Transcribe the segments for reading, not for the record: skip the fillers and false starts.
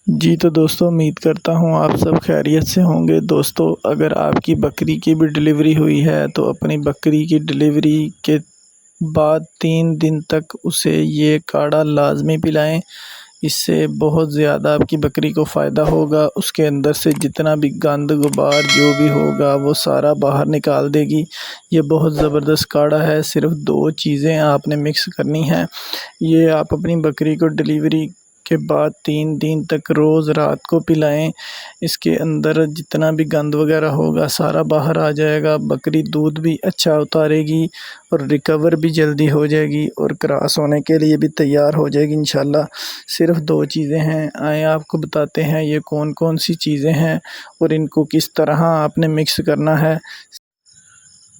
जी तो दोस्तों, उम्मीद करता हूँ आप सब खैरियत से होंगे। दोस्तों, अगर आपकी बकरी की भी डिलीवरी हुई है तो अपनी बकरी की डिलीवरी के बाद 3 दिन तक उसे ये काढ़ा लाज़मी पिलाएं। इससे बहुत ज़्यादा आपकी बकरी को फ़ायदा होगा। उसके अंदर से जितना भी गंद गुबार जो भी होगा वो सारा बाहर निकाल देगी। ये बहुत ज़बरदस्त काढ़ा है। सिर्फ़ 2 चीज़ें आपने मिक्स करनी हैं। ये आप अपनी बकरी को डिलीवरी के बाद 3 दिन तक रोज़ रात को पिलाएं। इसके अंदर जितना भी गंद वगैरह होगा सारा बाहर आ जाएगा। बकरी दूध भी अच्छा उतारेगी और रिकवर भी जल्दी हो जाएगी और क्रॉस होने के लिए भी तैयार हो जाएगी इंशाल्लाह। सिर्फ़ 2 चीज़ें हैं। आए आपको बताते हैं ये कौन कौन सी चीज़ें हैं और इनको किस तरह आपने मिक्स करना है।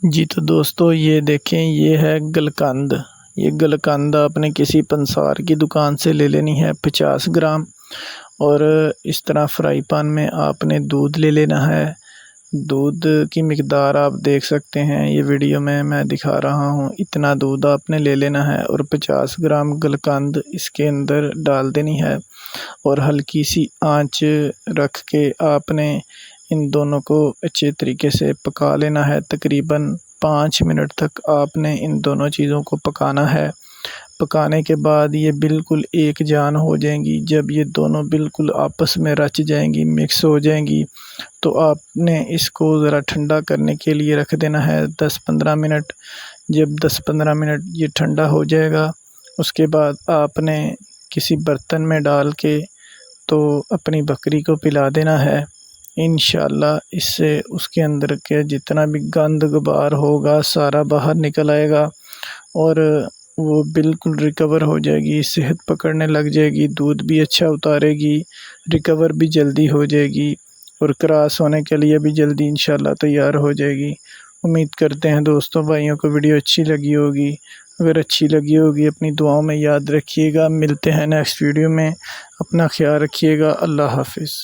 जी तो दोस्तों, ये देखें, ये है गलकंद। ये गलकंद आपने किसी पंसार की दुकान से ले लेनी है 50 ग्राम। और इस तरह फ्राई पैन में आपने दूध ले लेना है। दूध की मिकदार आप देख सकते हैं, ये वीडियो में मैं दिखा रहा हूँ। इतना दूध आपने ले लेना है और 50 ग्राम गलकंद इसके अंदर डाल देनी है और हल्की सी आंच रख के आपने इन दोनों को अच्छे तरीके से पका लेना है। तकरीबन 5 मिनट तक आपने इन दोनों चीज़ों को पकाना है। पकाने के बाद ये बिल्कुल एक जान हो जाएंगी। जब ये दोनों बिल्कुल आपस में रच जाएंगी, मिक्स हो जाएंगी, तो आपने इसको ज़रा ठंडा करने के लिए रख देना है 10-15 मिनट। जब 10-15 मिनट ये ठंडा हो जाएगा, उसके बाद आपने किसी बर्तन में डाल के तो अपनी बकरी को पिला देना है। इंशाल्लाह इससे उसके अंदर के जितना भी गंद गुबार होगा सारा बाहर निकल आएगा और वो बिल्कुल रिकवर हो जाएगी, सेहत पकड़ने लग जाएगी, दूध भी अच्छा उतारेगी, रिकवर भी जल्दी हो जाएगी और क्रॉस होने के लिए भी जल्दी इंशाल्लाह तैयार हो जाएगी। उम्मीद करते हैं दोस्तों भाइयों को वीडियो अच्छी लगी होगी। अगर अच्छी लगी होगी अपनी दुआओं में याद रखिएगा। मिलते हैं नेक्स्ट वीडियो में। अपना ख्याल रखिएगा। अल्लाह हाफ़िज़।